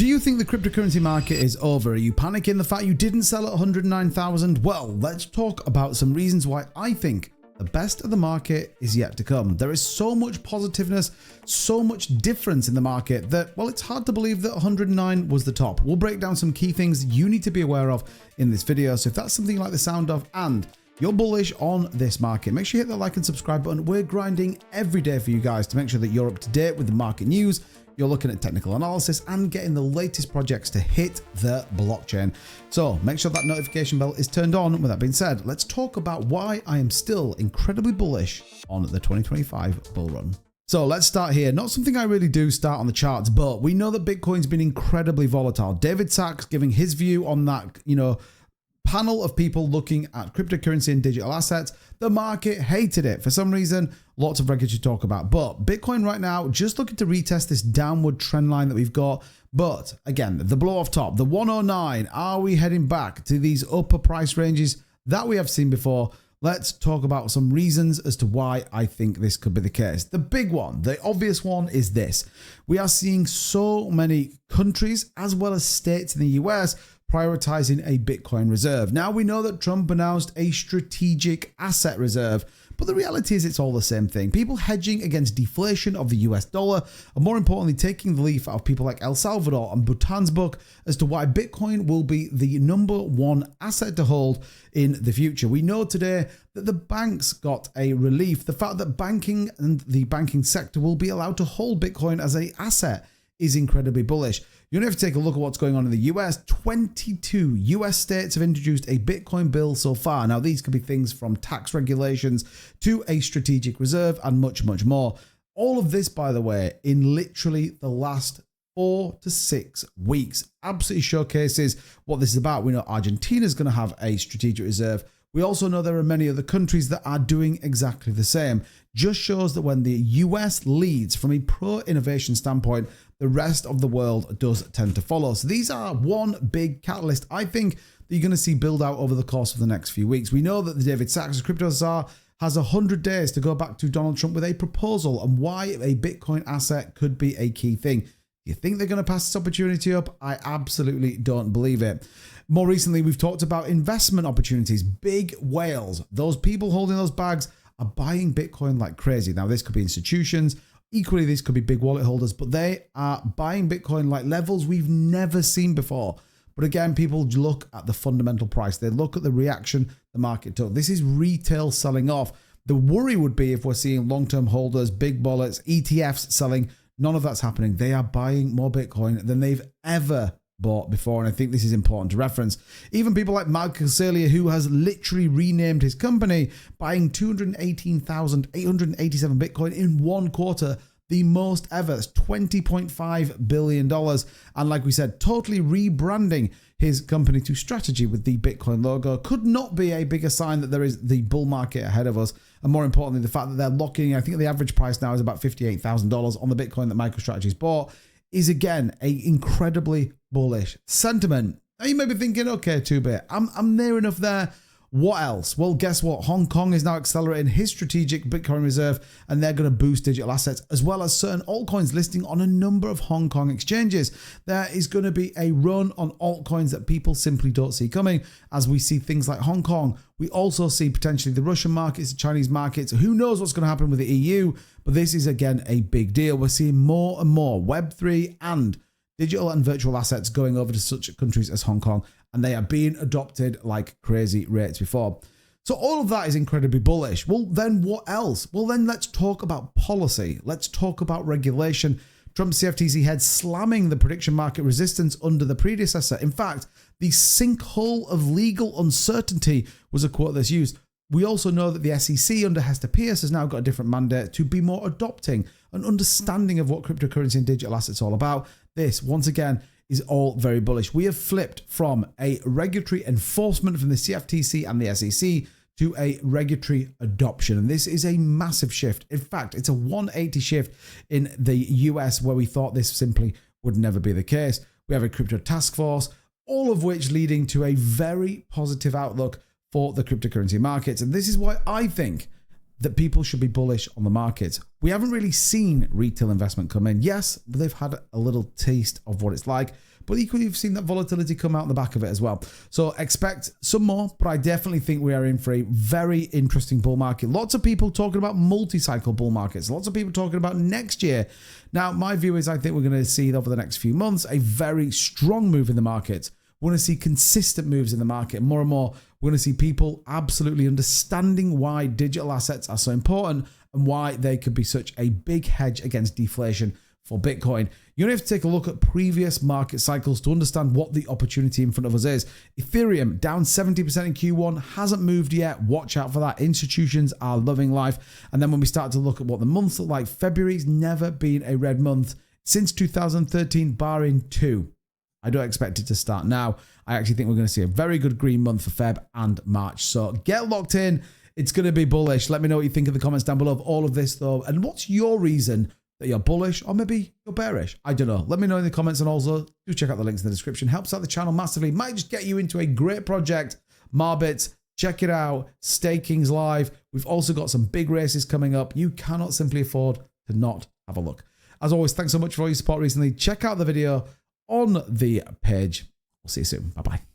Do you think the cryptocurrency market is over? Are you panicking the fact you didn't sell at 109,000? Well, let's talk about some reasons why I think the best of the market is yet to come. There is so much positiveness, so much difference in the market that, well, it's hard to believe that 109 was the top. We'll break down some key things you need to be aware of in this video. So if that's something you like the sound of and you're bullish on this market, make sure you hit the like and subscribe button. We're grinding every day for you guys to make sure that you're up to date with the market news. You're looking at technical analysis and getting the latest projects to hit the blockchain. So make sure that notification bell is turned on. With that being said, let's talk about why I am still incredibly bullish on the 2025 bull run. So let's start here. Not something I really do start on the charts, but we know that Bitcoin's been incredibly volatile. David Sachs giving his view on that, panel of people looking at cryptocurrency and digital assets. The market hated it for some reason. Lots of regulatory talk about, but Bitcoin right now just looking to retest this downward trend line that we've got. But again, the blow off top, the 109, are we heading back to these upper price ranges that we have seen before? Let's talk about some reasons as to why I think this could be the case. The big one, the obvious one is this. We are seeing so many countries as well as states in the US prioritizing a Bitcoin reserve. Now we know that Trump announced a strategic asset reserve, but the reality is it's all the same thing. People hedging against deflation of the US dollar, and more importantly, taking the leaf out of people like El Salvador and Bhutan's book as to why Bitcoin will be the #1 asset to hold in the future. We know today that the banks got a relief. The fact that banking and the banking sector will be allowed to hold Bitcoin as an asset is incredibly bullish. You only have to take a look at what's going on in the US. 22 US states have introduced a Bitcoin bill so far. Now, these could be things from tax regulations to a strategic reserve and much, much more. All of this, by the way, in literally the last 4 to 6 weeks, absolutely showcases what this is about. We know Argentina is going to have a strategic reserve. We also know there are many other countries that are doing exactly the same. Just shows that when the US leads from a pro-innovation standpoint, the rest of the world does tend to follow. So these are one big catalyst, I think, that you're going to see build out over the course of the next few weeks. We know that the David Sachs crypto czar has 100 days to go back to Donald Trump with a proposal on why a Bitcoin asset could be a key thing. Do you think they're going to pass this opportunity up? I absolutely don't believe it. More recently, we've talked about investment opportunities. Big whales, those people holding those bags, are buying Bitcoin like crazy. Now, this could be institutions. Equally, this could be big wallet holders, but they are buying Bitcoin like levels we've never seen before. But again, people look at the fundamental price. They look at the reaction the market took. This is retail selling off. The worry would be if we're seeing long-term holders, big wallets, ETFs selling. None of that's happening. They are buying more Bitcoin than they've ever bought before, and I think this is important to reference. Even people like Michael Saylor, who has literally renamed his company, buying 218,887 Bitcoin in one quarter, the most ever. That's $20.5 billion. And like we said, totally rebranding his company to Strategy with the Bitcoin logo could not be a bigger sign that there is the bull market ahead of us. And more importantly, the fact that they're locking, I think the average price now is about $58,000 on the Bitcoin that MicroStrategy's bought, is again a incredibly bullish sentiment. Now you may be thinking, okay, 2-bit, I'm near enough there. What else? Well, guess what? Hong Kong is now accelerating his strategic Bitcoin reserve, and they're going to boost digital assets as well as certain altcoins listing on a number of Hong Kong exchanges. There is going to be a run on altcoins that people simply don't see coming. As we see things like Hong Kong, we also see potentially the Russian markets, the Chinese markets. Who knows what's going to happen with the EU? But this is again a big deal. We're seeing more and more Web3 and digital and virtual assets going over to such countries as Hong Kong, and they are being adopted like crazy rates before. So all of that is incredibly bullish. Well, then what else? Well, then let's talk about policy. Let's talk about regulation. Trump's CFTC head slamming the prediction market resistance under the predecessor. In fact, the sinkhole of legal uncertainty was a quote that's used. We also know that the SEC under Hester Pierce has now got a different mandate to be more adopting an understanding of what cryptocurrency and digital assets are all about. This, once again, is all very bullish. We have flipped from a regulatory enforcement from the CFTC and the SEC to a regulatory adoption. And this is a massive shift. In fact, it's a 180 shift in the US, where we thought this simply would never be the case. We have a crypto task force, all of which leading to a very positive outlook for the cryptocurrency markets. And this is why I think that people should be bullish on the market. We haven't really seen retail investment come in. Yes, they've had a little taste of what it's like, but equally you've seen that volatility come out in the back of it as well. So expect some more, but I definitely think we are in for a very interesting bull market. Lots of people talking about multi-cycle bull markets. Lots of people talking about next year. Now, my view is I think we're going to see over the next few months a very strong move in the market. We're going to see consistent moves in the market. More and more, we're going to see people absolutely understanding why digital assets are so important and why they could be such a big hedge against deflation for Bitcoin. You only have to take a look at previous market cycles to understand what the opportunity in front of us is. Ethereum down 70% in Q1, hasn't moved yet. Watch out for that. Institutions are loving life. And then when we start to look at what the months look like, February's never been a red month since 2013, barring 2. I don't expect it to start now. I actually think we're going to see a very good green month for Feb and March. So get locked in. It's going to be bullish. Let me know what you think in the comments down below of all of this, though. And what's your reason that you're bullish or maybe you're bearish? I don't know. Let me know in the comments, and also do check out the links in the description. Helps out the channel massively. Might just get you into a great project. Marbit, check it out. Staking's live. We've also got some big races coming up. You cannot simply afford to not have a look. As always, thanks so much for all your support recently. Check out the video on the page. We'll see you soon. Bye-bye.